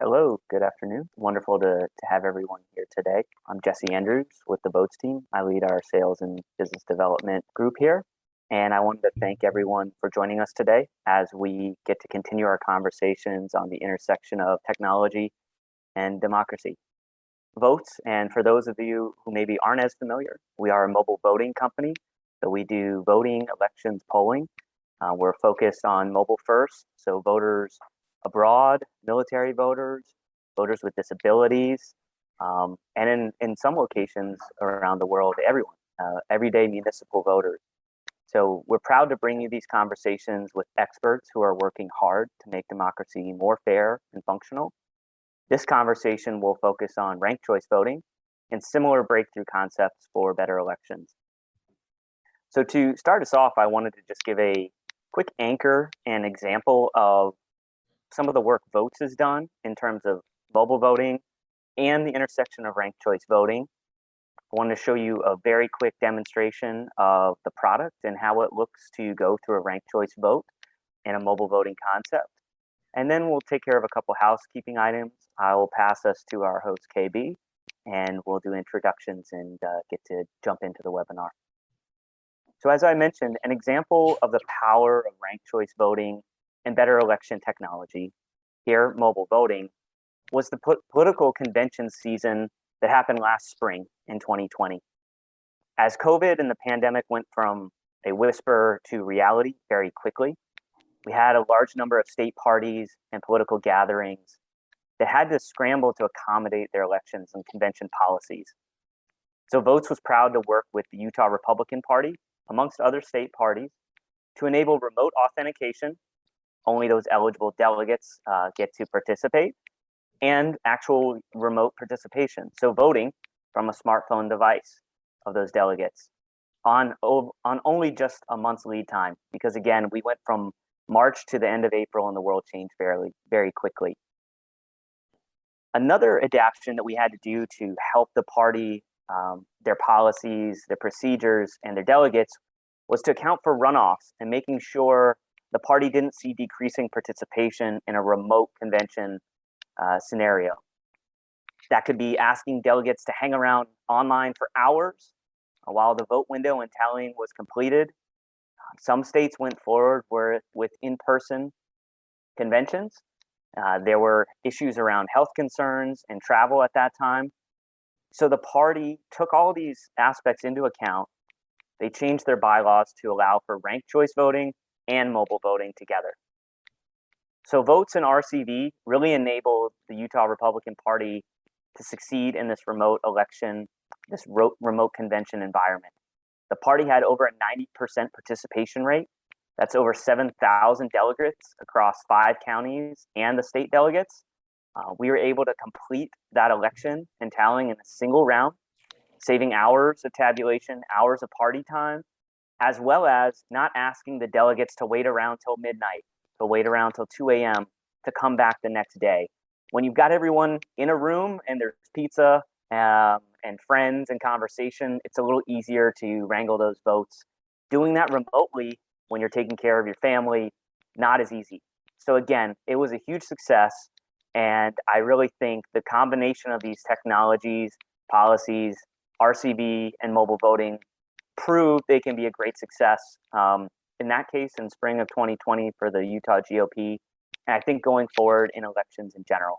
Hello, good afternoon. Wonderful to have everyone here today. I'm Jesse Andrews with the Voatz team. I lead our sales and business development group here. And I wanted to thank everyone for joining us today as we get to continue our conversations on the intersection of technology and democracy. Voatz, and for those of you who maybe aren't as familiar, we are a mobile voting company. So we do voting, elections, polling. We're focused on mobile first, so voters abroad, military voters, voters with disabilities, and in some locations around the world, everyone, everyday municipal voters. So we're proud to bring you these conversations with experts who are working hard to make democracy more fair and functional. This conversation will focus on ranked choice voting and similar breakthrough concepts for better elections. So to start us off, I wanted to just give a quick anchor and example of some of the work Voatz has done in terms of mobile voting and the intersection of ranked choice voting. I want to show you a very quick demonstration of the product and how it looks to go through a ranked choice vote in a mobile voting concept. And then we'll take care of a couple housekeeping items. I will pass us to our host, KB, and we'll do introductions and get to jump into the webinar. So as I mentioned, an example of the power of ranked choice voting and better election technology, here mobile voting, was the political convention season that happened last spring in 2020. As COVID and the pandemic went from a whisper to reality very quickly, we had a large number of state parties and political gatherings that had to scramble to accommodate their elections and convention policies. So Voatz was proud to work with the Utah Republican Party, amongst other state parties, to enable remote authentication. Only those eligible delegates get to participate, and actual remote participation. So voting from a smartphone device of those delegates on only just a month's lead time, because again, we went from March to the end of April and the world changed very quickly. Another adaptation that we had to do to help the party, their policies, their procedures, and their delegates was to account for runoffs and making sure the party didn't see decreasing participation in a remote convention scenario. That could be asking delegates to hang around online for hours while the vote window and tallying was completed. Some states went forward with in-person conventions. There were issues around health concerns and travel at that time. So the party took all these aspects into account. They changed their bylaws to allow for ranked choice voting and mobile voting together. So Voatz and RCV really enabled the Utah Republican Party to succeed in this remote election, this remote convention environment. The party had over a 90% participation rate. That's over 7,000 delegates across 5 counties and the state delegates. We were able to complete that election and tallying in a single round, saving hours of tabulation, hours of party time, as well as not asking the delegates to wait around till midnight, to wait around till 2 a.m. to come back the next day. When you've got everyone in a room and there's pizza and friends and conversation, it's a little easier to wrangle those votes. Doing that remotely when you're taking care of your family, not as easy. So again, it was a huge success. And I really think the combination of these technologies, policies, RCV, and mobile voting prove they can be a great success. In that case, in spring of 2020 for the Utah GOP, and I think going forward in elections in general.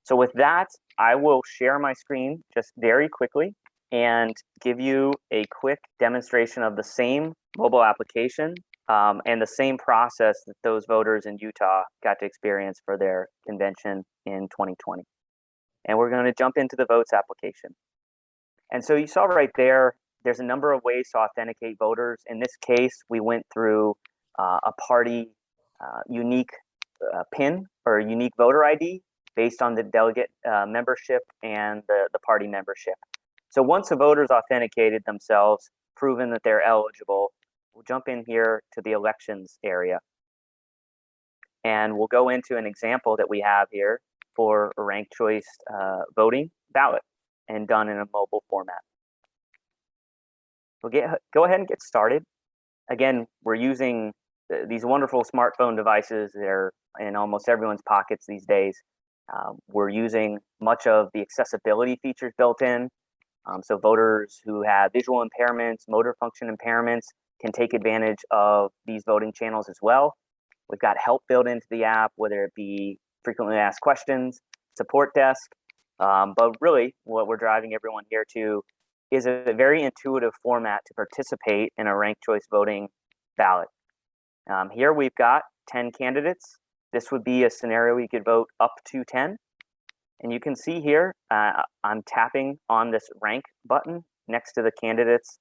So with that, I will share my screen just very quickly and give you a quick demonstration of the same mobile application and the same process that those voters in Utah got to experience for their convention in 2020. And we're going to jump into the Voatz application. And so you saw right there, there's a number of ways to authenticate voters. In this case, we went through a party unique PIN or a unique voter ID based on the delegate membership and the party membership. So once the voters authenticated themselves, proven that they're eligible, we'll jump in here to the elections area. And we'll go into an example that we have here for a ranked choice voting ballot and done in a mobile format. We'll go ahead and get started. Again, we're using these wonderful smartphone devices that are in almost everyone's pockets these days. We're using much of the accessibility features built in. So voters who have visual impairments, motor function impairments can take advantage of these voting channels as well. We've got help built into the app, whether it be frequently asked questions, support desk, but really what we're driving everyone here to is a very intuitive format to participate in a ranked choice voting ballot. Here we've got 10 candidates. This would be a scenario we could vote up to 10. And you can see here, I'm tapping on this rank button next to the candidates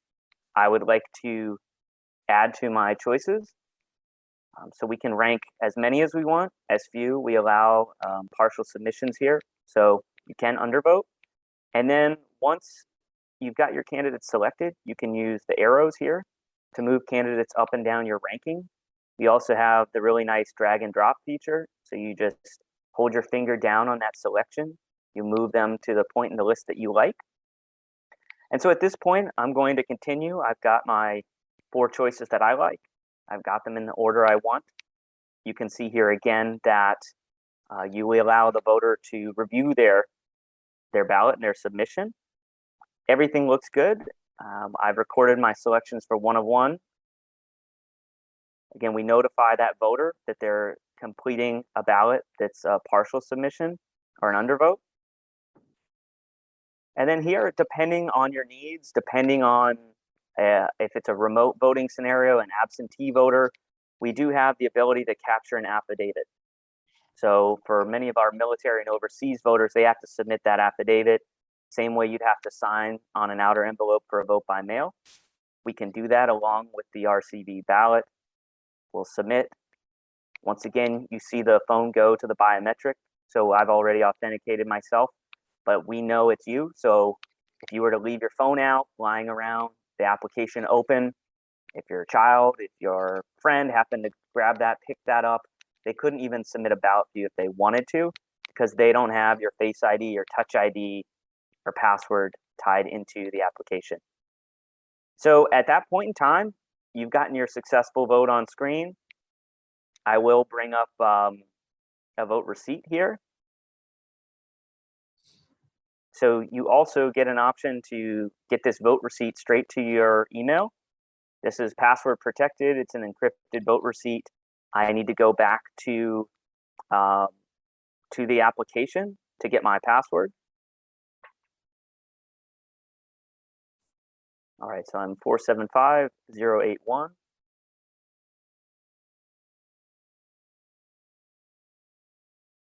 I would like to add to my choices. So we can rank as many as we want, as few. We allow partial submissions here, so you can undervote. And then once you've got your candidates selected, you can use the arrows here to move candidates up and down your ranking. We also have the really nice drag and drop feature. So you just hold your finger down on that selection. You move them to the point in the list that you like. And so at this point, I'm going to continue. I've got my 4 choices that I like. I've got them in the order I want. You can see here again that you will allow the voter to review their ballot and their submission. Everything looks good. I've recorded my selections for 1 of 1. Again, we notify that voter that they're completing a ballot that's a partial submission or an undervote. And then here, depending on your needs, depending on if it's a remote voting scenario, an absentee voter, we do have the ability to capture an affidavit. So for many of our military and overseas voters, they have to submit that affidavit, same way you'd have to sign on an outer envelope for a vote by mail. We can do that along with the RCV ballot. We'll submit. Once again, you see the phone go to the biometric. So I've already authenticated myself, but we know it's you. So if you were to leave your phone out, lying around, the application open, if your child, if your friend happened to grab that, pick that up, they couldn't even submit a ballot for you if they wanted to, because they don't have your Face ID or Touch ID or password tied into the application. So at that point in time, you've gotten your successful vote on screen. I will bring up a vote receipt here. So you also get an option to get this vote receipt straight to your email. This is password protected. It's an encrypted vote receipt. I need to go back to the application to get my password. All right, so I'm 475081.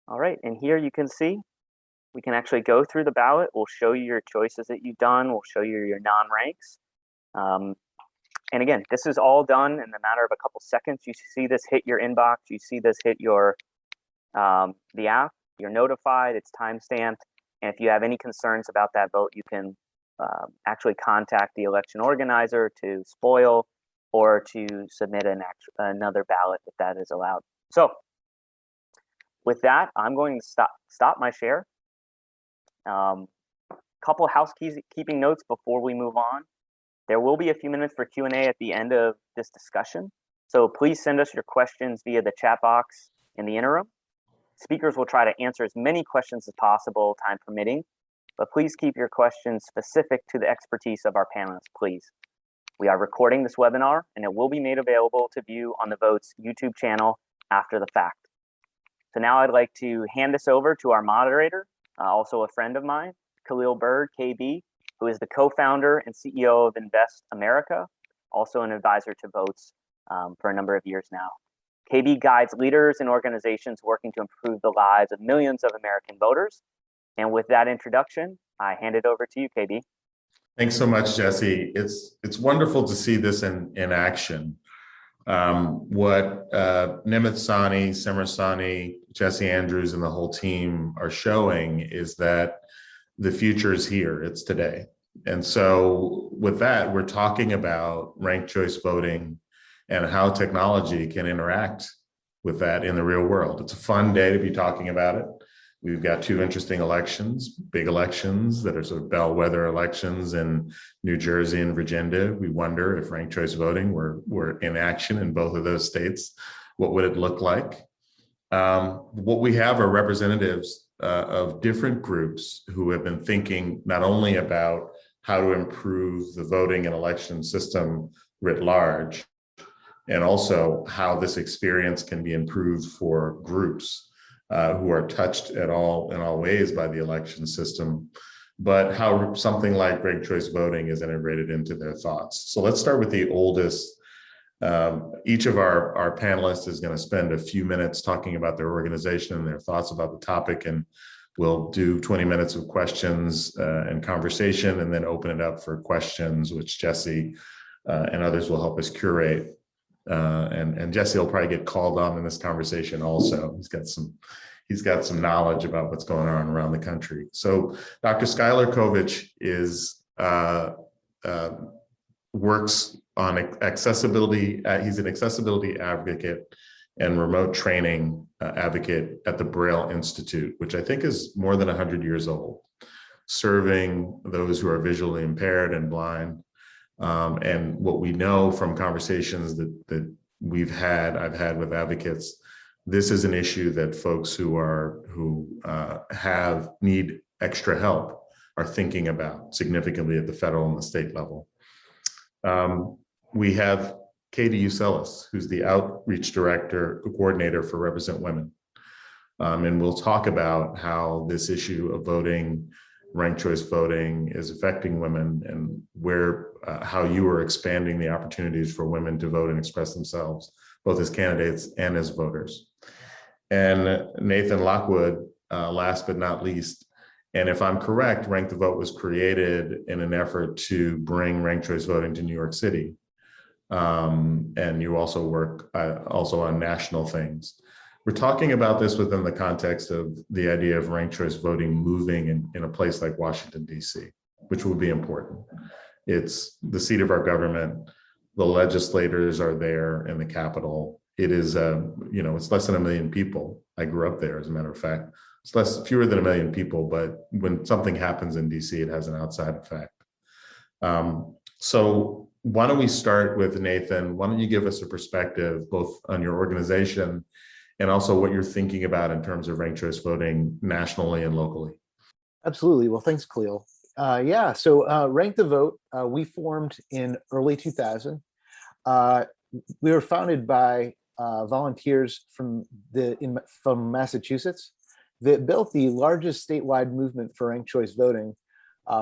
All right, and here you can see, we can actually go through the ballot. We'll show you your choices that you've done. We'll show you your non-ranks. And again, this is all done in a matter of a couple seconds. You see this hit your inbox. You see this hit your the app. You're notified. It's timestamped. And if you have any concerns about that vote, you can actually contact the election organizer to spoil or to submit another ballot if that is allowed. So with that, I'm going to stop my share. Couple housekeeping notes before we move on. There will be a few minutes for Q&A at the end of this discussion. So please send us your questions via the chat box in the interim. Speakers will try to answer as many questions as possible, time permitting, but please keep your questions specific to the expertise of our panelists, please. We are recording this webinar and it will be made available to view on the Voatz YouTube channel after the fact. So now I'd like to hand this over to our moderator, also a friend of mine, Khalil Bird, KB, who is the co-founder and CEO of Invest America, also an advisor to Voatz for a number of years now. KB guides leaders and organizations working to improve the lives of millions of American voters. And with that introduction, I hand it over to you, KB. Thanks so much, Jesse. It's wonderful to see this in action. What Nimit Sani, Simmer Sani, Jesse Andrews, and the whole team are showing is that the future is here. It's today. And so with that, we're talking about ranked choice voting and how technology can interact with that in the real world. It's a fun day to be talking about it. We've got 2 interesting elections, big elections that are sort of bellwether elections in New Jersey and Virginia. We wonder if ranked choice voting were in action in both of those states, what would it look like? What we have are representatives of different groups who have been thinking not only about how to improve the voting and election system writ large, and also how this experience can be improved for groups who are touched in all ways by the election system, but how something like ranked choice voting is integrated into their thoughts. So let's start with the oldest. Each of our panelists is going to spend a few minutes talking about their organization and their thoughts about the topic, and we'll do 20 minutes of questions and conversation, and then open it up for questions, which Jesse and others will help us curate. And Jesse will probably get called on in this conversation also. He's got some knowledge about what's going on around the country. So Dr. Skylar Kovich works on accessibility. He's an accessibility advocate and remote training advocate at the Braille Institute, which I think is more than 100 years old, serving those who are visually impaired and blind. And what we know from conversations that I've had with advocates, this is an issue that folks who need extra help are thinking about significantly at the federal and the state level. We have Katie Uselis, who's the outreach coordinator for Represent Women. And we'll talk about how this issue of voting, ranked choice voting, is affecting women, and how you are expanding the opportunities for women to vote and express themselves, both as candidates and as voters. And Nathan Lockwood, last but not least, and if I'm correct, Rank the Vote was created in an effort to bring ranked choice voting to New York City. And you also work also on national things. We're talking about this within the context of the idea of ranked choice voting moving in a place like Washington, D.C., which will be important. It's the seat of our government. The legislators are there in the Capitol. It is, it's less than 1 million people. I grew up there, as a matter of fact. It's fewer than 1 million people, but when something happens in DC, it has an outside effect. So why don't we start with Nathan? Why don't you give us a perspective both on your organization and also what you're thinking about in terms of ranked choice voting nationally and locally? Absolutely. Well, thanks, Khalil. So Rank the Vote, we formed in early 2000. We were founded by volunteers from Massachusetts that built the largest statewide movement for ranked choice voting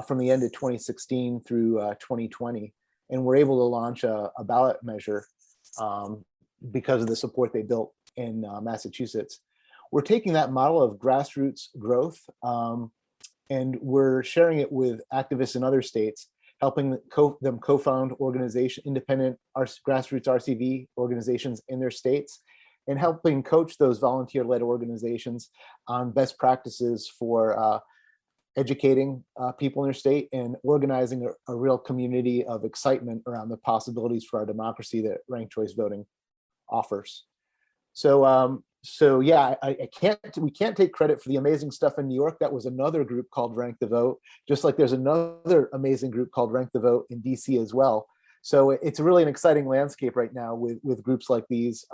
from the end of 2016 through 2020. And we're able to launch a ballot measure because of the support they built in Massachusetts. We're taking that model of grassroots growth and we're sharing it with activists in other states, helping them co-found independent grassroots RCV organizations in their states, and helping coach those volunteer-led organizations on best practices for educating people in their state and organizing a real community of excitement around the possibilities for our democracy that ranked choice voting offers. We can't take credit for the amazing stuff in New York. That was another group called Rank the Vote, just like there's another amazing group called Rank the Vote in DC as well. So it's really an exciting landscape right now with groups like these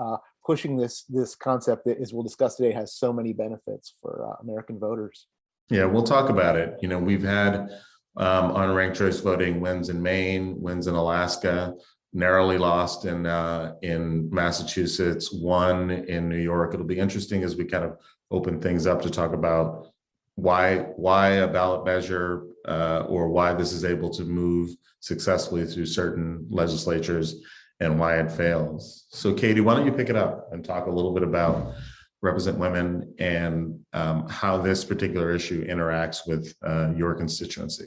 pushing this concept that, as we'll discuss today, has so many benefits for American voters. Yeah, we'll talk about it. We've had on ranked choice voting wins in Maine, wins in Alaska, narrowly lost in Massachusetts, won in New York. It'll be interesting as we kind of open things up to talk about why a ballot measure or why this is able to move successfully through certain legislatures and why it fails. So Katie, why don't you pick it up and talk a little bit about Represent Women and how this particular issue interacts with your constituency.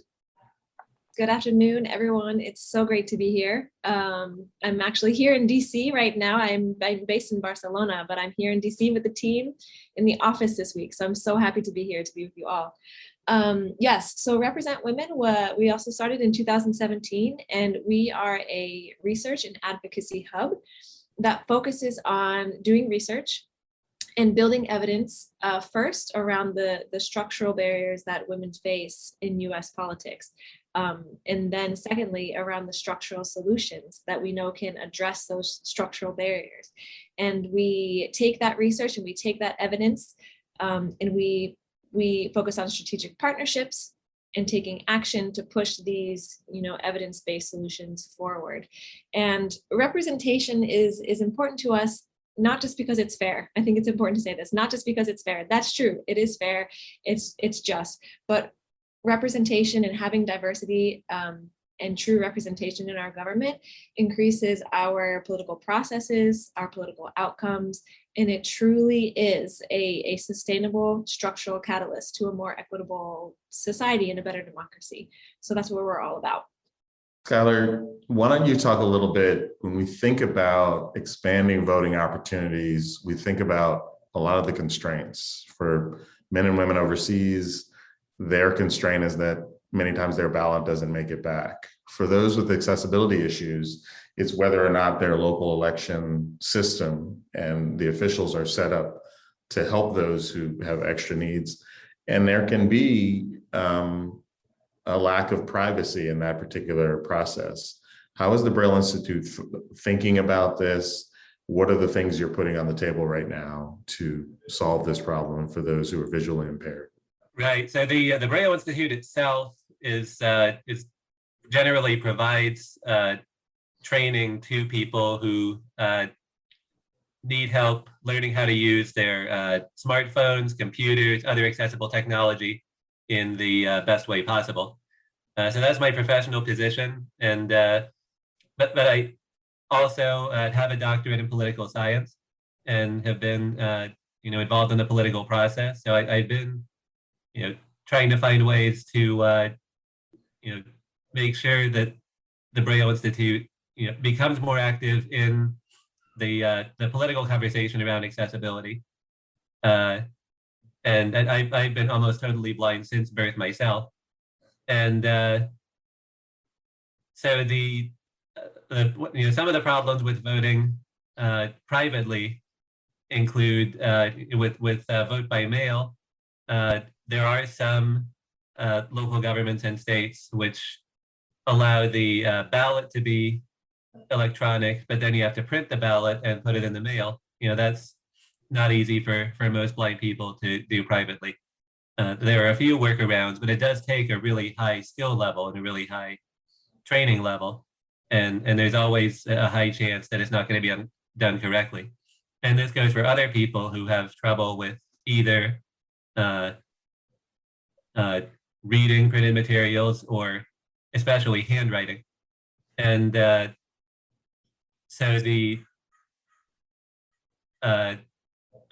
Good afternoon, everyone. It's so great to be here. I'm actually here in DC right now. I'm based in Barcelona, but I'm here in DC with the team in the office this week. So I'm so happy to be here to be with you all. Yes, so Represent Women, we also started in 2017, and we are a research and advocacy hub that focuses on doing research and building evidence first around the structural barriers that women face in US politics. And then secondly, around the structural solutions that we know can address those structural barriers. And we take that research and we take that evidence and we We focus on strategic partnerships and taking action to push these, evidence-based solutions forward. And representation is important to us, not just because it's fair. I think it's important to say this, not just because it's fair. That's true. It is fair. It's just. But representation and having diversity and true representation in our government increases our political processes, our political outcomes, and it truly is a sustainable structural catalyst to a more equitable society and a better democracy. So that's what we're all about. Skylar, why don't you talk a little bit, when we think about expanding voting opportunities, we think about a lot of the constraints for men and women overseas. Their constraint is that many times their ballot doesn't make it back. For those with accessibility issues, it's whether or not their local election system and the officials are set up to help those who have extra needs. And there can be a lack of privacy in that particular process. How is the Braille Institute thinking about this? What are the things you're putting on the table right now to solve this problem for those who are visually impaired? Right. So the Braille Institute itself is generally provides training to people who need help learning how to use their smartphones, computers, other accessible technology in the best way possible. So that's my professional position, and but I also have a doctorate in political science and have been involved in the political process. So I've been trying to find ways to make sure that the Braille Institute becomes more active in the political conversation around accessibility. And I've been almost totally blind since birth myself. And so some of the problems with voting privately include with vote by mail. There are some local governments and states which allow the ballot to be electronic, but then you have to print the ballot and put it in the mail. That's not easy for most blind people to do privately. There are a few workarounds, but it does take a really high skill level and a really high training level. And there's always a high chance that it's not going to be done correctly. And this goes for other people who have trouble with either reading printed materials or especially handwriting. And so a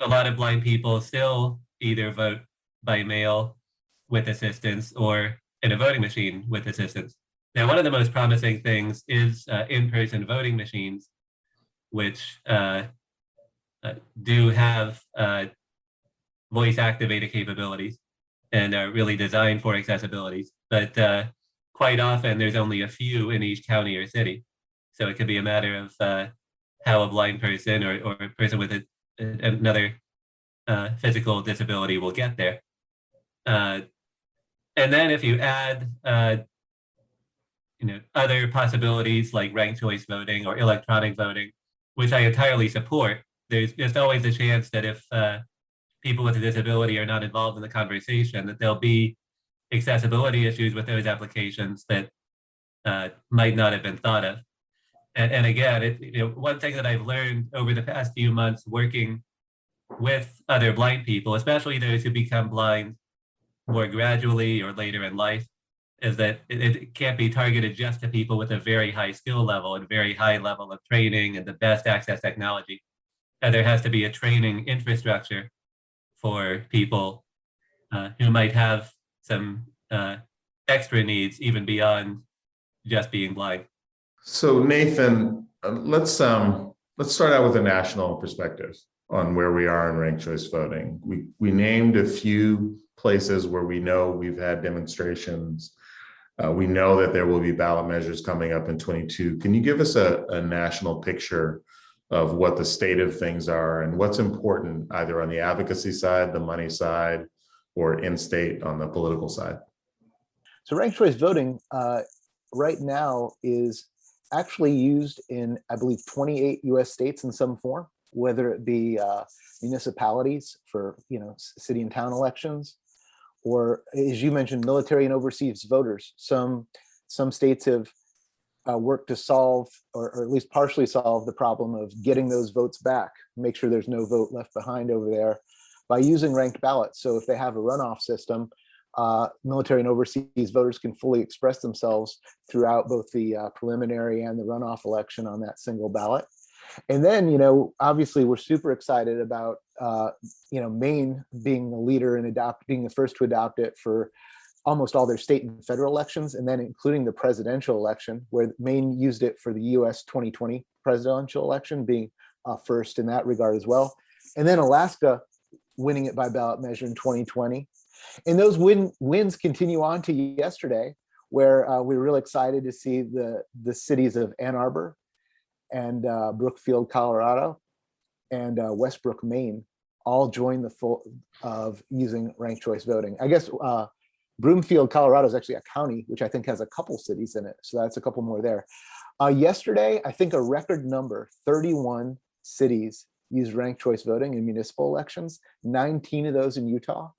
lot of blind people still either vote by mail with assistance or in a voting machine with assistance. Now, one of the most promising things is in-person voting machines, which do have voice-activated capabilities and are really designed for accessibility. But quite often, there's only a few in each county or city. So it could be a matter of how a blind person or a person with another physical disability will get there. And then if you add other possibilities like ranked choice voting or electronic voting, which I entirely support, there's always a chance that if people with a disability are not involved in the conversation, that there'll be accessibility issues with those applications that might not have been thought of. And again, one thing that I've learned over the past few months working with other blind people, especially those who become blind more gradually or later in life, is that it can't be targeted just to people with a very high skill level and very high level of training and the best access technology. And there has to be a training infrastructure for people who might have some extra needs even beyond just being blind. So Nathan, let's start out with a national perspective on where we are in ranked choice voting. We named a few places where we know we've had demonstrations. We know that there will be ballot measures coming up in 22. Can you give us a national picture of what the state of things are and what's important either on the advocacy side, the money side, or in-state on the political side? So ranked choice voting right now is actually used in, I believe, 28 US states in some form, whether it be municipalities for city and town elections, or as you mentioned, military and overseas voters. Some states have worked to solve, or at least partially solve, the problem of getting those votes back, make sure there's no vote left behind over there by using ranked ballots. So if they have a runoff system, military and overseas voters can fully express themselves throughout both the preliminary and the runoff election on that single ballot. And then, obviously we're super excited about, Maine being the leader and being the first to adopt it for almost all their state and federal elections, and then including the presidential election, where Maine used it for the US 2020 presidential election, being first in that regard as well. And then Alaska winning it by ballot measure in 2020. And those wins continue on to yesterday, where we're really excited to see the cities of Ann Arbor and Brookfield, Colorado, and Westbrook, Maine, all join the full of using ranked choice voting. I guess Broomfield, Colorado is actually a county, which I think has a couple cities in it. So that's a couple more there. Yesterday, I think a record number, 31 cities used ranked choice voting in municipal elections, 19 of those in Utah.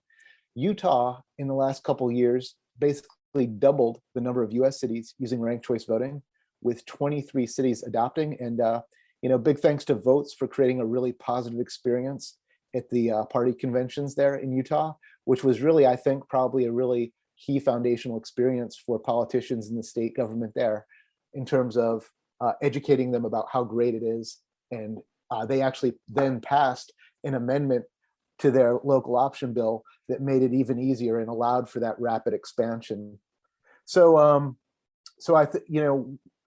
Utah, in the last couple of years, basically doubled the number of US cities using ranked choice voting, with 23 cities adopting. And big thanks to Voatz for creating a really positive experience at the party conventions there in Utah, which was really, I think, probably a really key foundational experience for politicians in the state government there, in terms of educating them about how great it is. And they actually then passed an amendment to their local option bill that made it even easier and allowed for that rapid expansion. So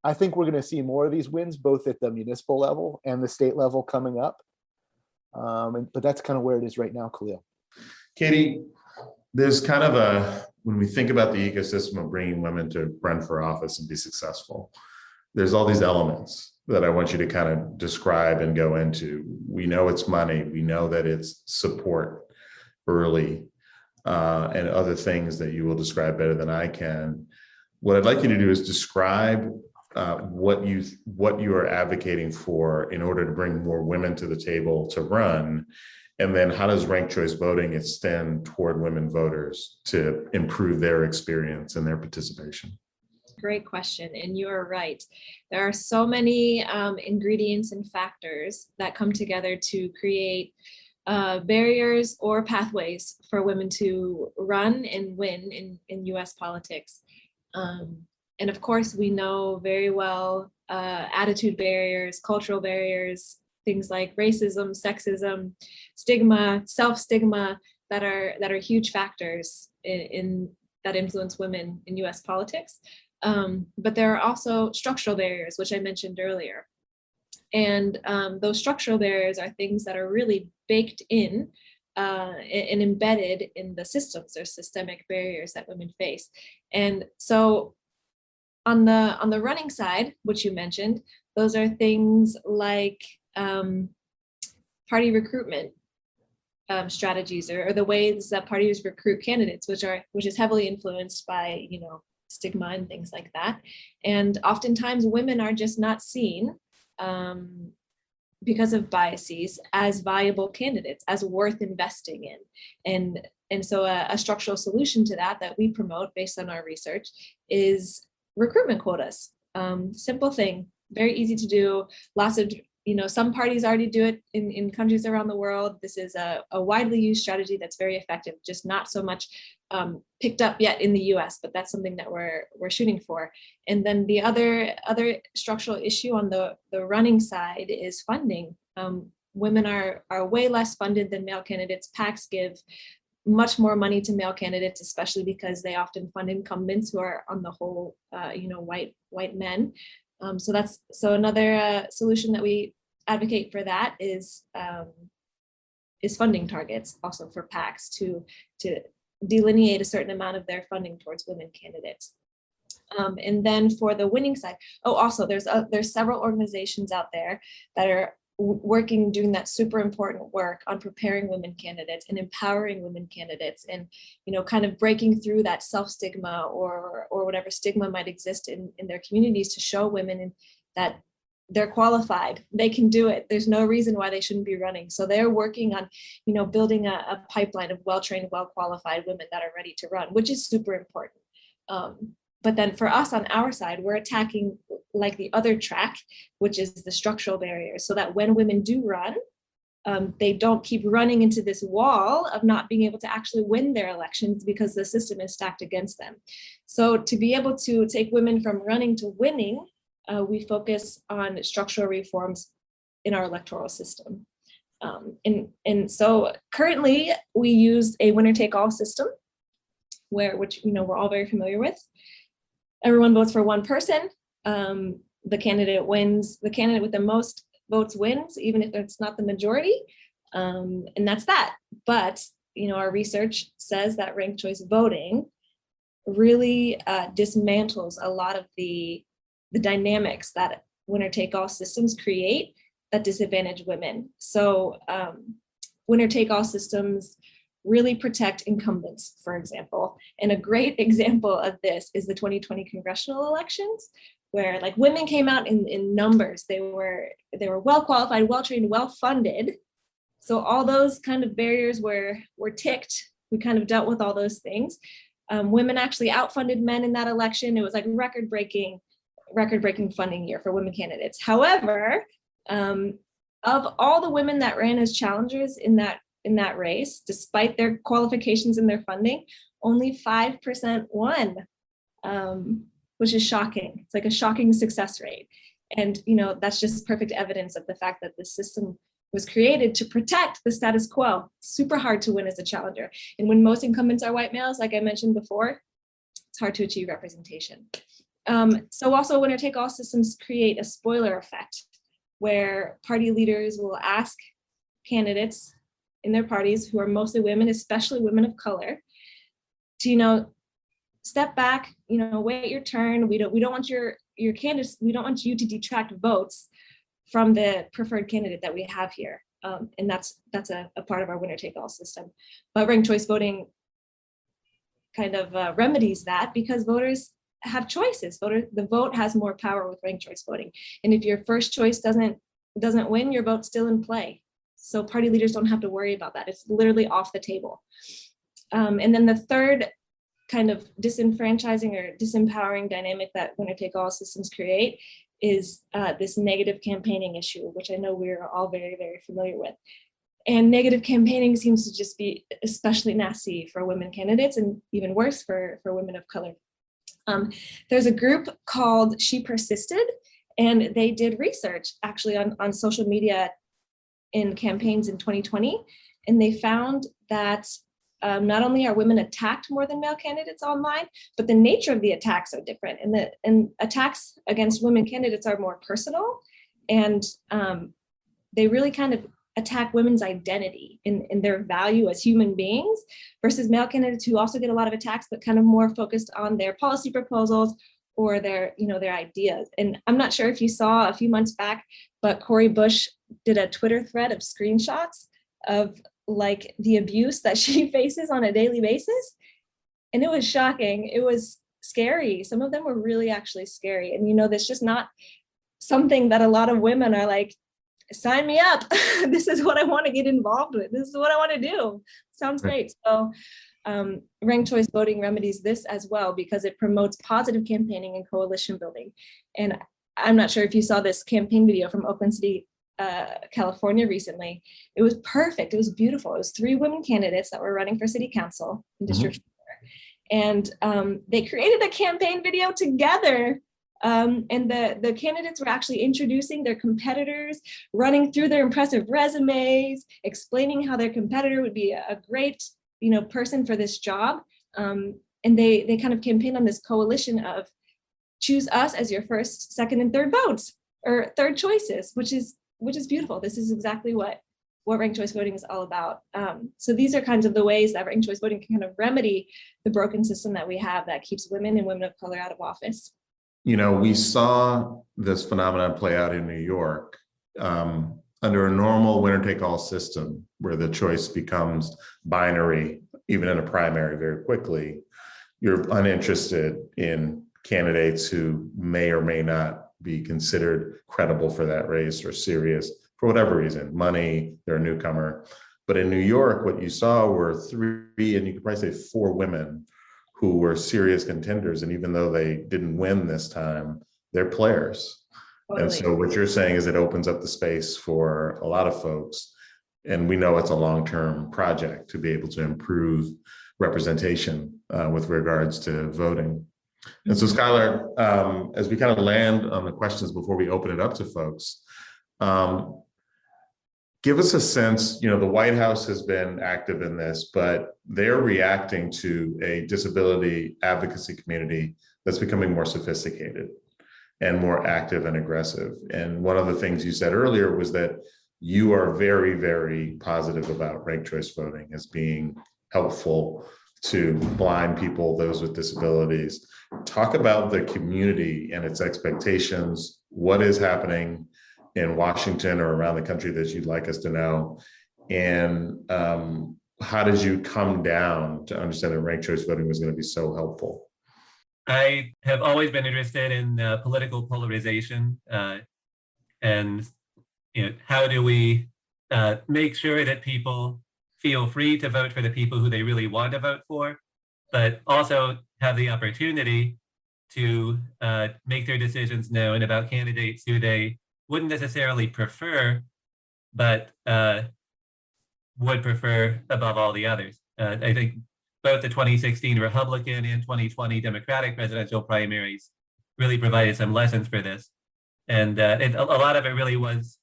I think we're going to see more of these wins, both at the municipal level and the state level coming up. But that's kind of where it is right now, Khalil. Katie, there's kind of when we think about the ecosystem of bringing women to run for office and be successful, there's all these elements that I want you to kind of describe and go into. We know it's money. We know that it's support early, and other things that you will describe better than I can. What I'd like you to do is describe what you are advocating for in order to bring more women to the table to run, and then how does ranked choice voting extend toward women voters to improve their experience and their participation? Great question. And you are right. There are so many ingredients and factors that come together to create barriers or pathways for women to run and win in US politics. And of course, we know very well attitude barriers, cultural barriers, things like racism, sexism, stigma, self-stigma that are huge factors in that influence women in US politics. But there are also structural barriers, which I mentioned earlier. And those structural barriers are things that are really baked in and embedded in the systems or systemic barriers that women face. And so on the running side, which you mentioned, those are things like party recruitment strategies, or the ways that parties recruit candidates, which is heavily influenced by stigma and things like that. And oftentimes women are just not seen because of biases as viable candidates, as worth investing in. And so a structural solution to that we promote based on our research is recruitment quotas. Simple thing, very easy to do. Lots of, some parties already do it in countries around the world. This is a widely used strategy that's very effective, just not so much picked up yet in the US, but that's something that we're shooting for. And then the other structural issue on the running side is funding. Women are way less funded than male candidates. PACs give much more money to male candidates, especially because they often fund incumbents who are on the whole, white men. So another solution that we advocate for that is funding targets, also for PACs to delineate a certain amount of their funding towards women candidates. And then for the winning side, also there's several organizations out there that are doing that super important work on preparing women candidates and empowering women candidates, and kind of breaking through that self-stigma or whatever stigma might exist in their communities, to show women that they're qualified, they can do it. There's no reason why they shouldn't be running. So they're working on, building a pipeline of well-trained, well-qualified women that are ready to run, which is super important. But then for us on our side, we're attacking like the other track, which is the structural barriers, so that when women do run, they don't keep running into this wall of not being able to actually win their elections because the system is stacked against them. So to be able to take women from running to winning, we focus on structural reforms in our electoral system. And so currently we use a winner-take-all system, which we're all very familiar with. Everyone votes for one person. The candidate wins. The candidate with the most votes wins, even if it's not the majority. And that's that. But our research says that ranked choice voting really dismantles a lot of the dynamics that winner-take-all systems create that disadvantage women. So winner-take-all systems really protect incumbents, for example. And a great example of this is the 2020 congressional elections, where like women came out in numbers. They were well-qualified, well-trained, well-funded. So all those kind of barriers were ticked. We kind of dealt with all those things. Women actually outfunded men in that election. It was like record-breaking funding year for women candidates. However, of all the women that ran as challengers in that race, despite their qualifications and their funding, only 5% won, which is shocking. It's like a shocking success rate. And that's just perfect evidence of the fact that the system was created to protect the status quo. Super hard to win as a challenger. And when most incumbents are white males, like I mentioned before, it's hard to achieve representation. So also winner-take-all systems create a spoiler effect, where party leaders will ask candidates in their parties who are mostly women, especially women of color, to step back, wait your turn. We don't want your candidates. We don't want you to detract votes from the preferred candidate that we have here, and that's a part of our winner-take-all system. But ranked choice voting kind of remedies that, because voters have choices. The vote has more power with ranked choice voting, and if your first choice doesn't win, your vote's still in play. So party leaders don't have to worry about that. It's literally off the table. And then the third kind of disenfranchising or disempowering dynamic that winner-take-all systems create is this negative campaigning issue, which I know we're all very, very familiar with. And negative campaigning seems to just be especially nasty for women candidates, and even worse for women of color. There's a group called She Persisted, and they did research actually on social media in campaigns in 2020, and they found that not only are women attacked more than male candidates online, but the nature of the attacks are different, and attacks against women candidates are more personal, and they really kind of attack women's identity and their value as human beings, versus male candidates who also get a lot of attacks, but kind of more focused on their policy proposals or their ideas. And I'm not sure if you saw a few months back, but Cori Bush did a Twitter thread of screenshots of like the abuse that she faces on a daily basis. And it was shocking. It was scary. Some of them were really actually scary. And that's just not something that a lot of women are like, sign me up. This is what I want to get involved with. This is what I want to do. Sounds great. So ranked choice voting remedies this as well, because it promotes positive campaigning and coalition building. And I'm not sure if you saw this campaign video from Oakland City, California recently. It was perfect. It was beautiful. It was 3 women candidates that were running for city council in District 4. And they created a campaign video together. And the candidates were actually introducing their competitors, running through their impressive resumes, explaining how their competitor would be a great person for this job. And they kind of campaigned on this coalition of choose us as your first, second, and third votes, or third choices, which is beautiful. This is exactly what ranked choice voting is all about. So these are kinds of the ways that ranked choice voting can kind of remedy the broken system that we have that keeps women and women of color out of office. We saw this phenomenon play out in New York under a normal winner-take-all system, where the choice becomes binary, even in a primary, very quickly. You're uninterested in candidates who may or may not be considered credible for that race or serious for whatever reason, money, they're a newcomer. But in New York, what you saw were 3, and you could probably say 4 women who were serious contenders. And even though they didn't win this time, they're players. Totally. And so what you're saying is it opens up the space for a lot of folks. And we know it's a long-term project to be able to improve representation with regards to voting. And so Skylar, as we kind of land on the questions before we open it up to folks, give us a sense, the White House has been active in this, but they're reacting to a disability advocacy community that's becoming more sophisticated and more active and aggressive. And one of the things you said earlier was that you are very, very positive about ranked choice voting as being helpful to blind people, those with disabilities. Talk about the community and its expectations. What is happening in Washington or around the country that you'd like us to know? And how did you come down to understand that ranked choice voting was going to be so helpful? I have always been interested in political polarization and how do we make sure that people feel free to vote for the people who they really want to vote for, but also have the opportunity to make their decisions known about candidates who they wouldn't necessarily prefer, but would prefer above all the others. I think both the 2016 Republican and 2020 Democratic presidential primaries really provided some lessons for this. And a lot of it really was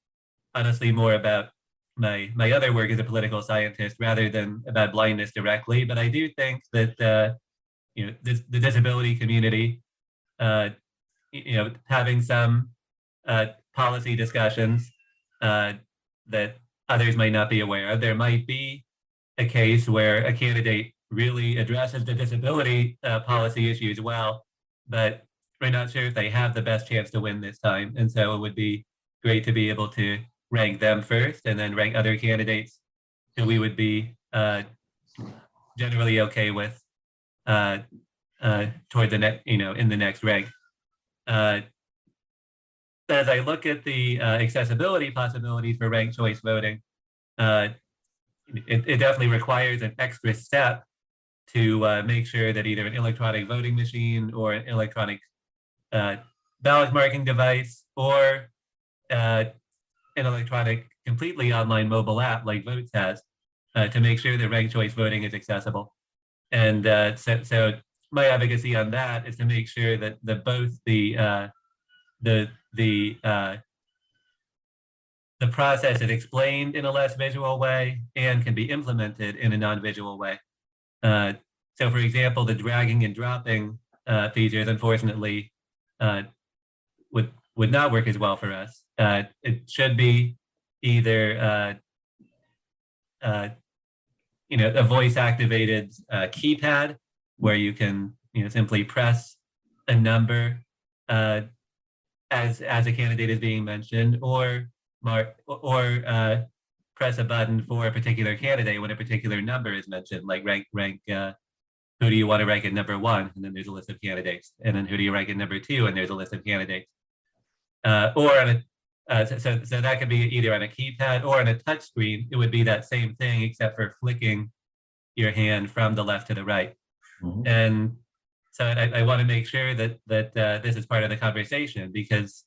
honestly more about my other work as a political scientist rather than about blindness directly. But I do think that the disability community, having some policy discussions that others might not be aware of. There might be a case where a candidate really addresses the disability policy issues well, but we're not sure if they have the best chance to win this time. And so it would be great to be able to rank them first and then rank other candidates who we would be generally okay with toward the next, in the next rank. As I look at the accessibility possibilities for ranked choice voting, it definitely requires an extra step to make sure that either an electronic voting machine or an electronic ballot marking device or an electronic completely online mobile app like Voatz has to make sure that ranked choice voting is accessible. And so my advocacy on that is to make sure that both the process is explained in a less visual way and can be implemented in a non-visual way. So for example, the dragging and dropping features, unfortunately, would not work as well for us. It should be either a voice-activated keypad where you can simply press a number as a candidate is being mentioned, or press a button for a particular candidate when a particular number is mentioned, like rank who do you want to rank at number 1, and then there's a list of candidates, and then who do you rank at number 2, and there's a list of candidates. Or on so that could be either on a keypad or on a touch screen. It would be that same thing except for flicking your hand from the left to the right. Mm-hmm. And so I want to make sure that this is part of the conversation, because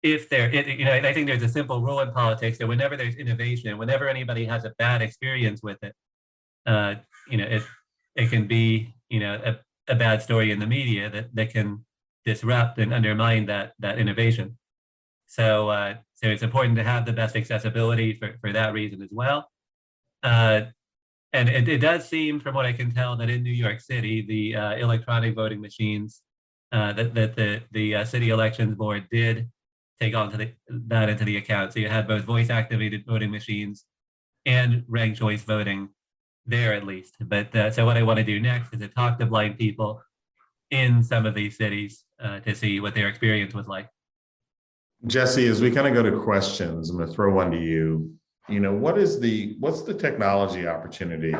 if there, I think there's a simple rule in politics that whenever there's innovation, whenever anybody has a bad experience with it, it can be a bad story in the media that can disrupt and undermine that innovation. So it's important to have the best accessibility for that reason as well. And it does seem, from what I can tell, that in New York City, the electronic voting machines that the city elections board did take that into the account. So you had both voice-activated voting machines and ranked choice voting there, at least. But so what I want to do next is to talk to blind people in some of these cities to see what their experience was like. Jesse, as we kind of go to questions, I'm going to throw one to you. What's the technology opportunity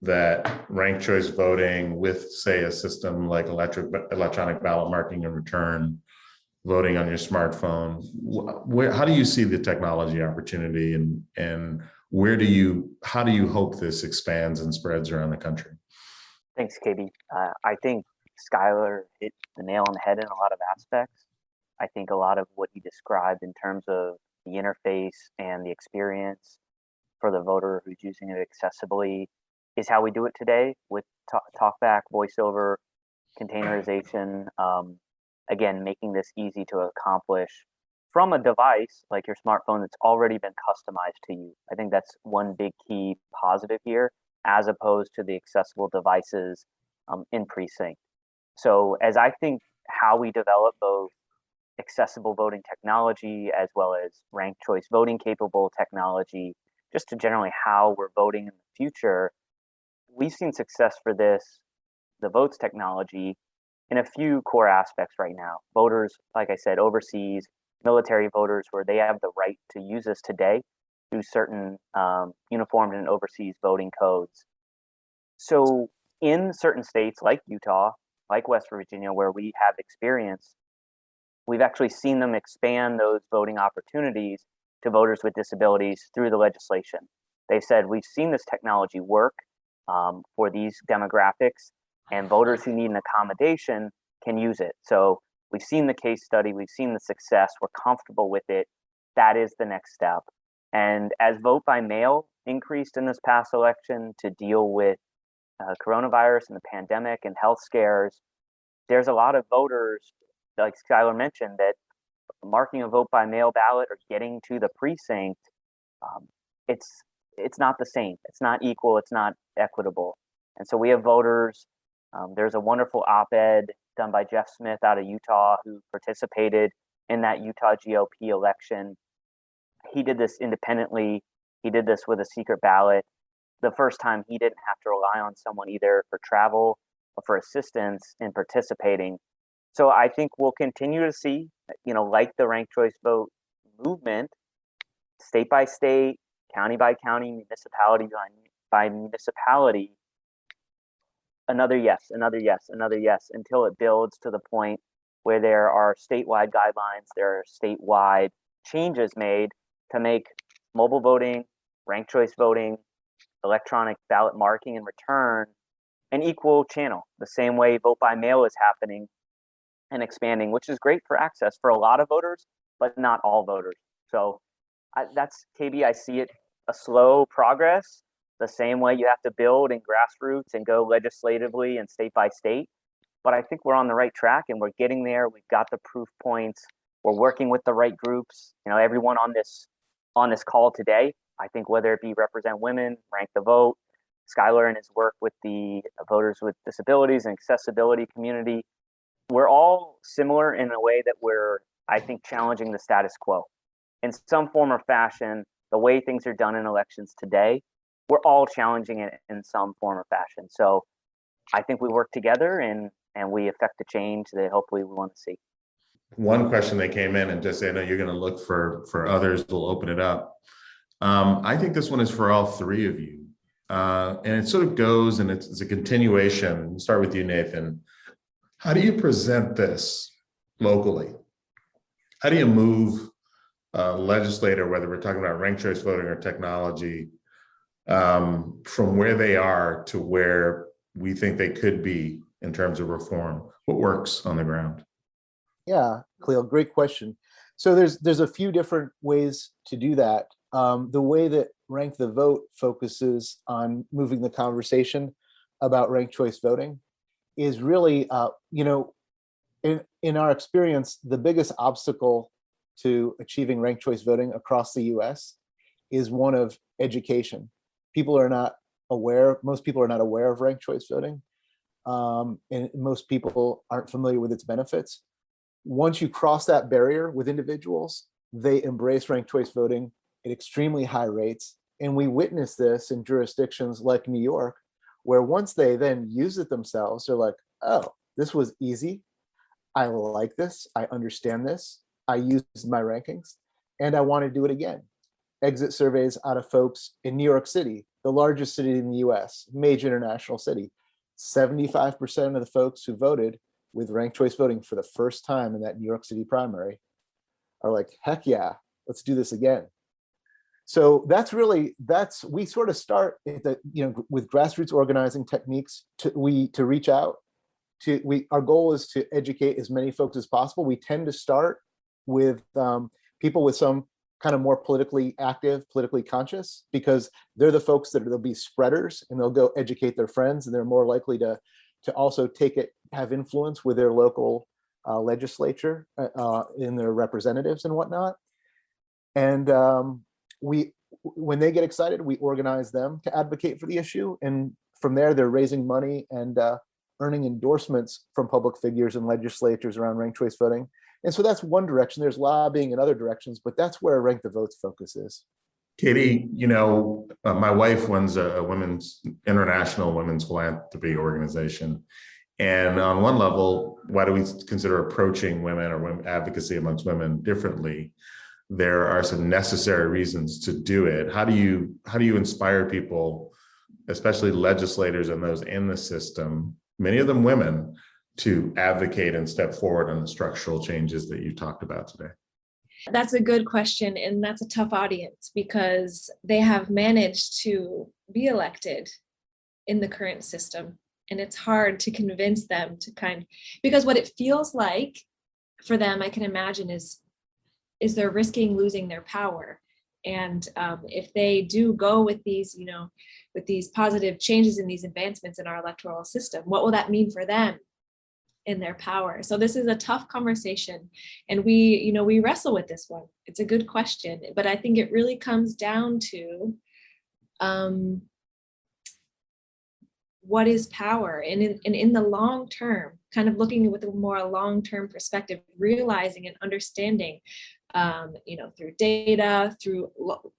that ranked choice voting with, say, a system like electronic ballot marking and return, voting on your smartphone, how do you see the technology opportunity, and how do you hope this expands and spreads around the country? Thanks, KB. I think Skylar hit the nail on the head in a lot of aspects. I think a lot of what he described in terms of the interface and the experience for the voter who's using it accessibly is how we do it today with talkback, voiceover, containerization. Again, making this easy to accomplish from a device like your smartphone that's already been customized to you. I think that's one big key positive here, as opposed to the accessible devices in precinct. So as I think how we develop both accessible voting technology as well as ranked choice voting capable technology, just to generally how we're voting in the future, we've seen success for this, the Voatz technology, in a few core aspects right now. Voters, like I said, overseas, military voters, where they have the right to use this today through certain uniformed and overseas voting codes. So in certain states like Utah, like West Virginia, where we have experience, we've actually seen them expand those voting opportunities to voters with disabilities through the legislation. They've said, we've seen this technology work for these demographics, and voters who need an accommodation can use it. So we've seen the case study, we've seen the success, we're comfortable with it. That is the next step. And as vote by mail increased in this past election to deal with coronavirus and the pandemic and health scares, there's a lot of voters, like Skylar mentioned, that marking a vote by mail ballot or getting to the precinct, it's not the same. It's not equal. It's not equitable. And so we have voters. There's a wonderful op-ed done by Jeff Smith out of Utah, who participated in that Utah GOP election. He did this independently. He did this with a secret ballot. The first time he didn't have to rely on someone either for travel or for assistance in participating. So I think we'll continue to see, like the ranked choice vote movement, state by state, county by county, municipality by municipality, another yes, another yes, another yes, until it builds to the point where there are statewide guidelines, there are statewide changes made to make mobile voting, ranked choice voting, electronic ballot marking and return an equal channel, the same way vote by mail is happening and expanding, which is great for access for a lot of voters, but not all voters. So that's KB. I see it a slow progress, the same way you have to build in grassroots and go legislatively and state by state. But I think we're on the right track and we're getting there. We've got the proof points. We're working with the right groups. Everyone on this call today, I think, whether it be Represent Women, Rank the Vote, Skylar and his work with the voters with disabilities and accessibility community, we're all similar in a way that we're, I think, challenging the status quo. In some form or fashion, the way things are done in elections today, we're all challenging it in some form or fashion. So I think we work together and we affect the change that hopefully we want to see. One question that came in, and just I know you're going to look for others, we'll open it up. I think this one is for all three of you. And it sort of goes, and it's a continuation. We'll start with you, Nathan. How do you present this locally? How do you move a legislator, whether we're talking about ranked choice voting or technology, from where they are to where we think they could be in terms of reform? What works on the ground? Yeah, Cleo, great question. So there's a few different ways to do that. The way that Rank the Vote focuses on moving the conversation about ranked choice voting is really, in our experience, the biggest obstacle to achieving ranked choice voting across the US is one of education. People are not aware, most people are not aware of ranked choice voting, and most people aren't familiar with its benefits. Once you cross that barrier with individuals, they embrace ranked choice voting at extremely high rates. And we witness this in jurisdictions like New York, where once they then use it themselves, they're like, oh, this was easy. I like this. I understand this. I used my rankings and I want to do it again. Exit surveys out of folks in New York City the largest city in the US, major international city, 75% of the folks who voted with ranked choice voting for the first time in that New York City primary are like, heck yeah, let's do this again. So we sort of start at the, with grassroots organizing techniques to reach out our goal is to educate as many folks as possible. We tend to start with people with some kind of more politically active, politically conscious, because they're the folks that they'll be spreaders and they'll go educate their friends, and they're more likely to also have influence with their local legislature in their representatives and whatnot. And when they get excited, we organize them to advocate for the issue. And from there, they're raising money and earning endorsements from public figures and legislatures around ranked choice voting. And so that's one direction. There's lobbying in other directions, but that's where Rank the Vote's focus is. Katie, my wife runs a international women's philanthropy organization. And on one level, why do we consider approaching women or women advocacy amongst women differently? There are some necessary reasons to do it. How do you inspire people, especially legislators and those in the system, many of them women, to advocate and step forward on the structural changes that you talked about today? That's a good question, and that's a tough audience because they have managed to be elected in the current system, and it's hard to convince them to because what it feels like for them, I can imagine, is they're risking losing their power. And if they do go with these, with these positive changes and these advancements in our electoral system, what will that mean for them in their power? So this is a tough conversation, and we wrestle with this one. It's a good question, but I think it really comes down to what is power, and in the long term, kind of looking with a more long-term perspective, realizing and understanding, through data,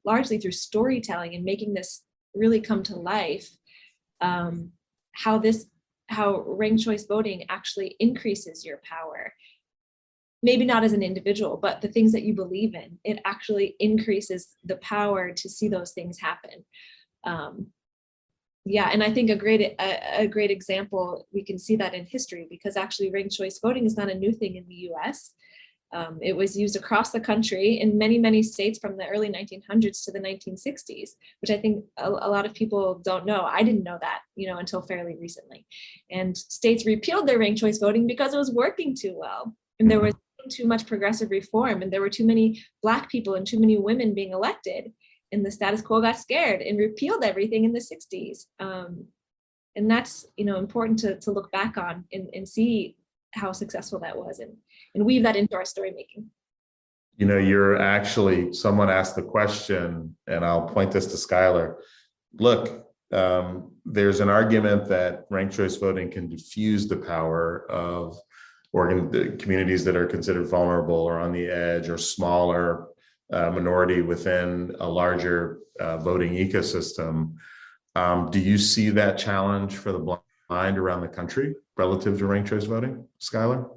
largely through storytelling, and making this really come to life, how ranked choice voting actually increases your power. Maybe not as an individual, but the things that you believe in, it actually increases the power to see those things happen. And I think a great example, we can see that in history, because actually ranked choice voting is not a new thing in the US. It was used across the country in many, many states from the early 1900s to the 1960s, which I think a lot of people don't know. I didn't know that, until fairly recently. And states repealed their ranked choice voting because it was working too well. And there was too much progressive reform, and there were too many Black people and too many women being elected. And the status quo got scared and repealed everything in the 60s. And that's, important to look back on and see how successful that was, and weave that into our story making. Someone asked the question, and I'll point this to Skylar. Look, there's an argument that ranked choice voting can diffuse the power of communities that are considered vulnerable or on the edge or smaller minority within a larger voting ecosystem. Do you see that challenge for the blind around the country relative to ranked choice voting, Skylar?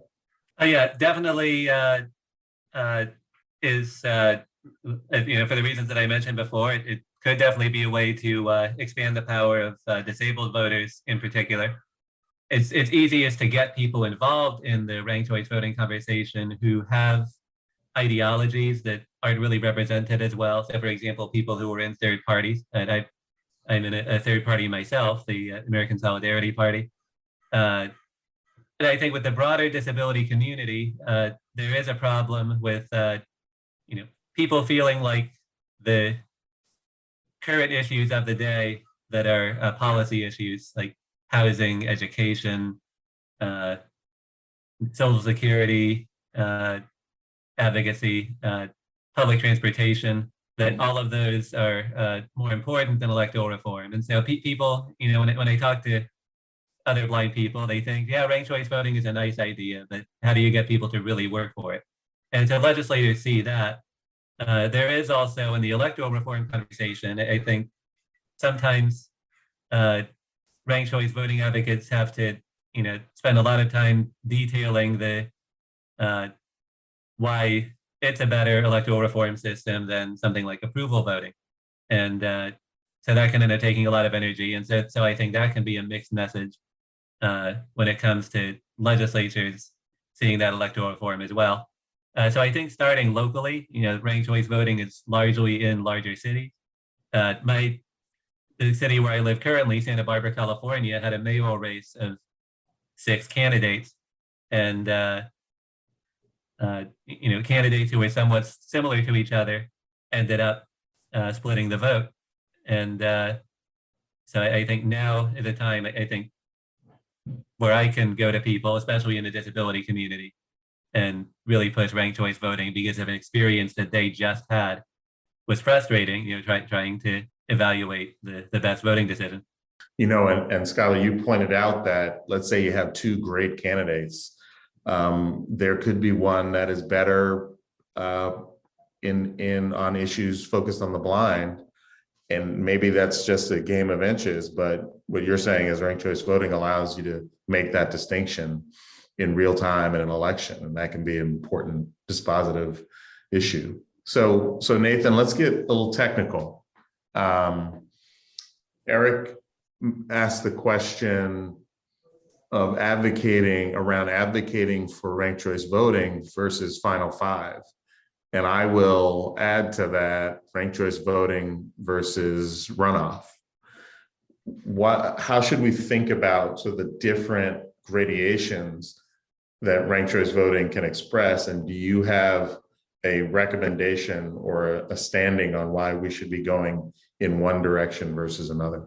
Yeah, definitely is, for the reasons that I mentioned before, it could definitely be a way to expand the power of disabled voters in particular. It's easiest to get people involved in the ranked choice voting conversation who have ideologies that aren't really represented as well. So, for example, people who are in third parties, and I'm in a third party myself, the American Solidarity Party. And I think with the broader disability community, there is a problem with people feeling like the current issues of the day that are policy issues like housing, education, social security, advocacy, public transportation, that all of those are more important than electoral reform. And so people, when I talk to other blind people, they think, yeah, ranked choice voting is a nice idea, but how do you get people to really work for it? And so legislators see that. There is also in the electoral reform conversation, I think sometimes ranked choice voting advocates have to, spend a lot of time detailing the why it's a better electoral reform system than something like approval voting. And so that can end up taking a lot of energy. And so I think that can be a mixed message when it comes to legislatures seeing that electoral reform as well. So I think starting locally, ranked choice voting is largely in larger cities. The city where I live currently, Santa Barbara, California, had a mayoral race of 6 candidates, and candidates who were somewhat similar to each other ended up splitting the vote. And so I think now is a time, I think, where I can go to people, especially in the disability community, and really push ranked choice voting because of an experience that they just had was frustrating, trying to evaluate the best voting decision. And Skylar, you pointed out that, let's say you have 2 great candidates. There could be one that is better on issues focused on the blind. And maybe that's just a game of inches, but what you're saying is ranked choice voting allows you to make that distinction in real time in an election, and that can be an important dispositive issue. So Nathan, let's get a little technical. Eric asked the question of advocating for ranked choice voting versus Final 5. And I will add to that ranked choice voting versus runoff. How should we think about the different gradations that ranked choice voting can express? And do you have a recommendation or a standing on why we should be going in one direction versus another?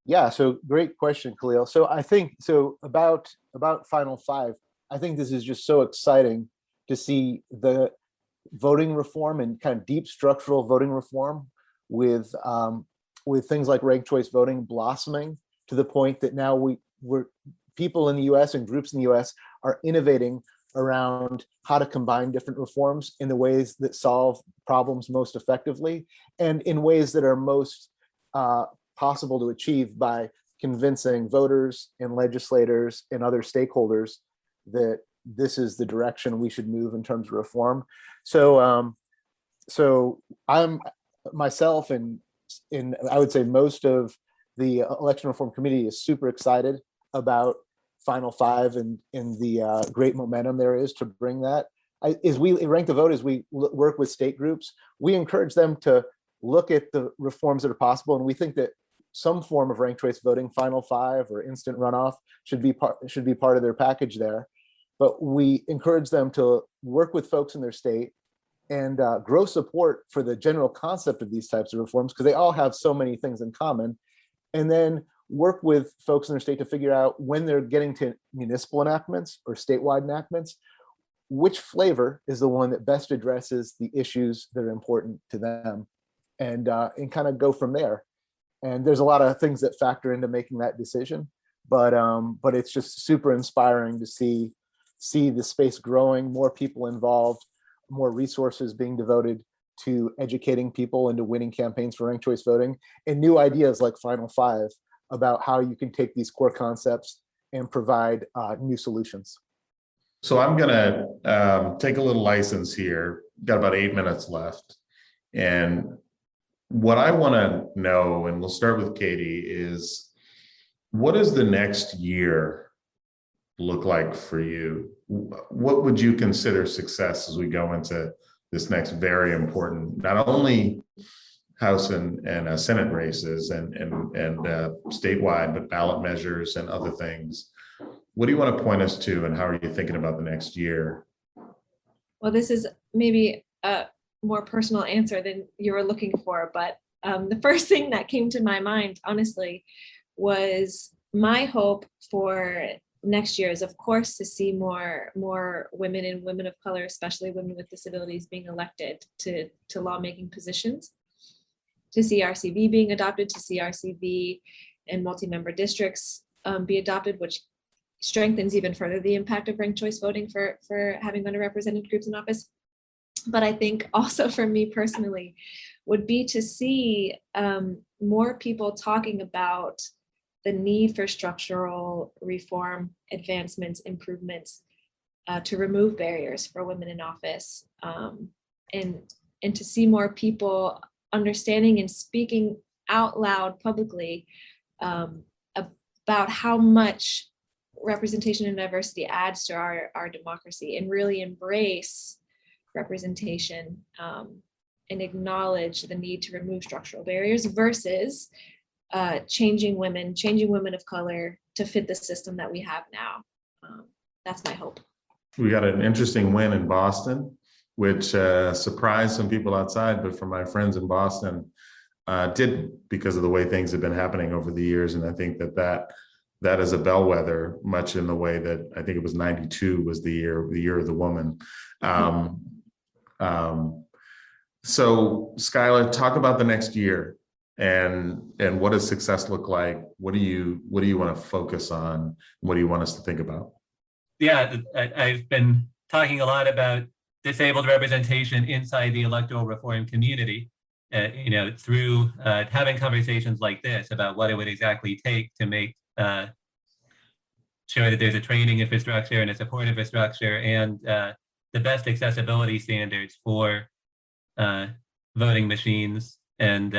Yeah, so great question, Khalil. So I think about Final 5, I think this is just so exciting to see the voting reform and kind of deep structural voting reform with things like ranked choice voting blossoming to the point that now we're people in the US and groups in the US are innovating around how to combine different reforms in the ways that solve problems most effectively and in ways that are most possible to achieve by convincing voters and legislators and other stakeholders that this is the direction we should move in terms of reform. So I'm myself and I would say most of the election reform committee is super excited about Final 5 and the great momentum there is to bring that. As we rank the vote, as we work with state groups, we encourage them to look at the reforms that are possible, and we think that some form of ranked choice voting, Final 5 or instant runoff, should be part of their package there. But we encourage them to work with folks in their state and grow support for the general concept of these types of reforms, because they all have so many things in common. And then work with folks in their state to figure out, when they're getting to municipal enactments or statewide enactments, which flavor is the one that best addresses the issues that are important to them, and kind of go from there. And there's a lot of things that factor into making that decision, but it's just super inspiring to see the space growing, more people involved, more resources being devoted to educating people and to winning campaigns for ranked choice voting, and new ideas like Final 5 about how you can take these core concepts and provide new solutions. So I'm gonna take a little license here. Got about 8 minutes left. And what I wanna know, and we'll start with Katie, is what does the next year look like for you? What would you consider success as we go into this next very important, not only House and Senate races and statewide, but ballot measures and other things? What do you want to point us to, and how are you thinking about the next year? Well, this is maybe a more personal answer than you were looking for, but the first thing that came to my mind, honestly, was my hope for next year is, of course, to see more women and women of color, especially women with disabilities, being elected to lawmaking positions, to see RCV being adopted, to see RCV and multi-member districts be adopted, which strengthens even further the impact of ranked choice voting for having underrepresented groups in office. But I think also for me personally would be to see more people talking about the need for structural reform, advancements, improvements to remove barriers for women in office, and to see more people understanding and speaking out loud publicly about how much representation and diversity adds to our democracy, and really embrace representation and acknowledge the need to remove structural barriers versus changing women of color to fit the system that we have now. That's my hope. We got an interesting win in Boston, which surprised some people outside, but for my friends in Boston, didn't, because of the way things have been happening over the years. And I think that is a bellwether, much in the way that I think it was 92 was the year of the woman. So Skylar, talk about the next year and what does success look like? What do you want to focus on? What do you want us to think about? Yeah, I've been talking a lot about disabled representation inside the electoral reform community, through having conversations like this about what it would exactly take to make sure that there's a training infrastructure and a support infrastructure and the best accessibility standards for voting machines, and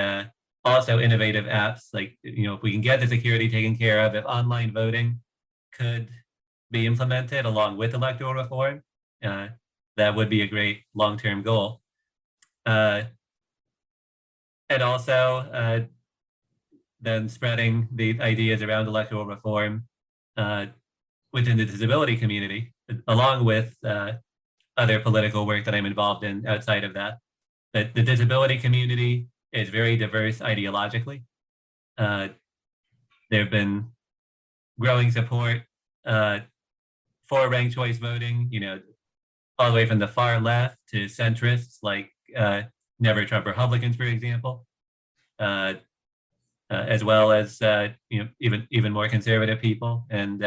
also innovative apps like, if we can get the security taken care of, if online voting could be implemented along with electoral reform, that would be a great long-term goal. And also then spreading the ideas around electoral reform within the disability community, along with other political work that I'm involved in outside of that. That the disability community is very diverse ideologically. There have been growing support for ranked choice voting, all the way from the far left to centrists like Never Trump Republicans, for example, as well as even more conservative people. And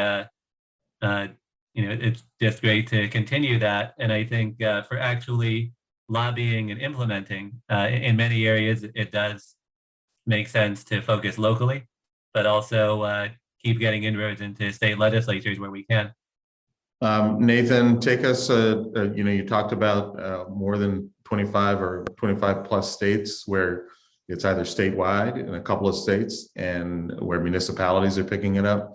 it's just great to continue that. And I think for actually lobbying and implementing in many areas, it does make sense to focus locally, but also keep getting inroads into state legislatures where we can. Nathan, take us, you talked about more than 25 or 25 plus states where it's either statewide in a couple of states and where municipalities are picking it up.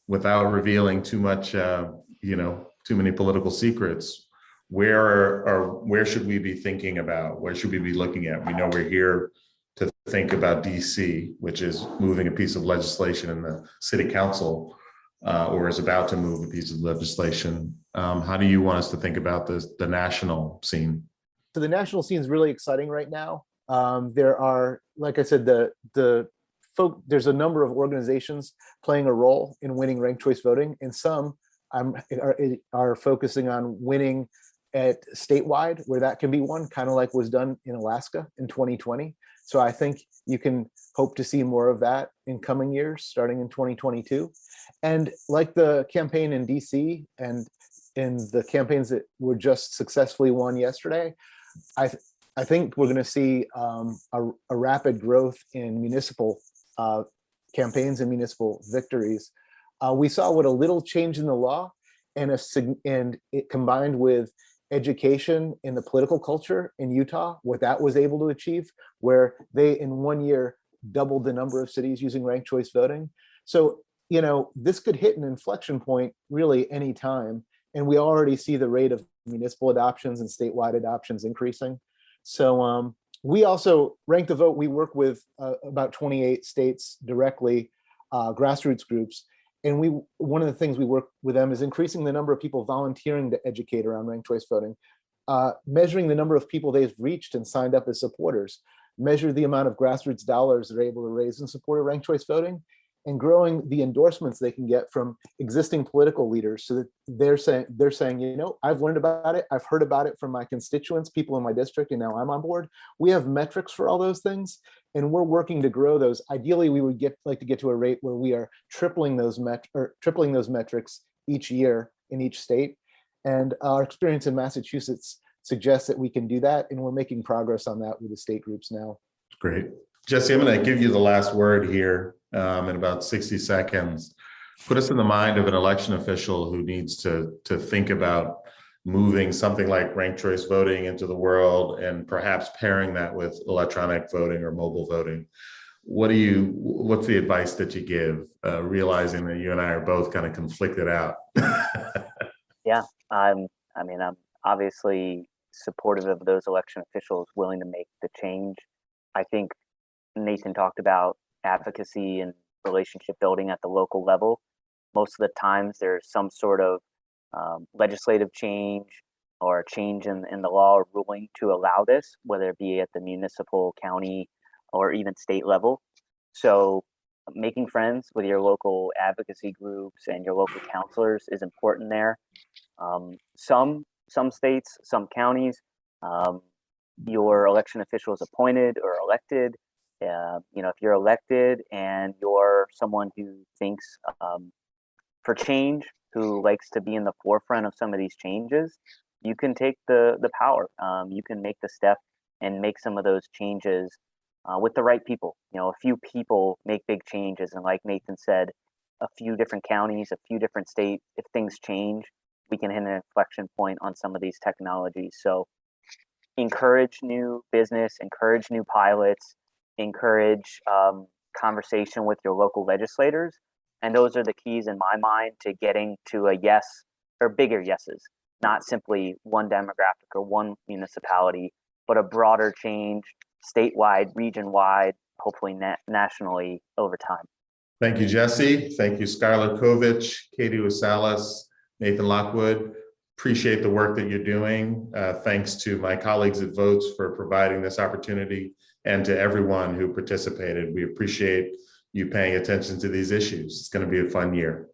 Without revealing too much, too many political secrets, where should we be thinking about? Where should we be looking at? We know we're here to think about DC, which is moving a piece of legislation in the city council, or is about to move a piece of legislation. How do you want us to think about the national scene? So the national scene is really exciting right now. There are, like I said, there's a number of organizations playing a role in winning ranked choice voting, and some are focusing on winning at statewide, where that can be won, kind of like was done in Alaska in 2020. So I think you can hope to see more of that in coming years, starting in 2022. And like the campaign in DC and in the campaigns that were just successfully won yesterday, I think we're going to see a rapid growth in municipal campaigns and municipal victories. We saw what a little change in the law and it combined with education in the political culture in Utah, what that was able to achieve, where they in 1 year doubled the number of cities using ranked choice voting. So, this could hit an inflection point really any time. And we already see the rate of municipal adoptions and statewide adoptions increasing. So we also Rank the Vote. We work with about 28 states directly, grassroots groups. And one of the things we work with them is increasing the number of people volunteering to educate around ranked choice voting, measuring the number of people they've reached and signed up as supporters, measure the amount of grassroots dollars they're able to raise in support of ranked choice voting, and growing the endorsements they can get from existing political leaders, so that they're saying, I've learned about it, I've heard about it from my constituents, people in my district, and now I'm on board. We have metrics for all those things, and we're working to grow those. Ideally, we would like to get to a rate where we are tripling those metrics each year in each state. And our experience in Massachusetts suggests that we can do that, and we're making progress on that with the state groups now. Great. Jesse, I'm going to give you the last word here in about 60 seconds. Put us in the mind of an election official who needs to think about moving something like ranked choice voting into the world and perhaps pairing that with electronic voting or mobile voting. what's the advice that you give, realizing that you and I are both kind of conflicted out? Yeah, I'm obviously supportive of those election officials willing to make the change. I think Nathan talked about advocacy and relationship building at the local level. Most of the times there's some sort of legislative change or change in the law or ruling to allow this, whether it be at the municipal, county, or even state level. So making friends with your local advocacy groups and your local counselors is important there. Some states, some counties, your election official is appointed or elected. If you're elected and you're someone who thinks for change, who likes to be in the forefront of some of these changes, you can take the power. You can make the step and make some of those changes with the right people. A few people make big changes, and like Nathan said, a few different counties, a few different states, if things change, we can hit an inflection point on some of these technologies. So encourage new business, encourage new pilots, encourage conversation with your local legislators. And those are the keys in my mind to getting to a yes or bigger yeses, not simply one demographic or one municipality, but a broader change statewide, region-wide, hopefully nationally over time. Thank you, Jesse. Thank you, Skylar Kovich, Katie Usalis, Nathan Lockwood. Appreciate the work that you're doing. Thanks to my colleagues at Voatz for providing this opportunity, and to everyone who participated. We appreciate you paying attention to these issues. It's going to be a fun year.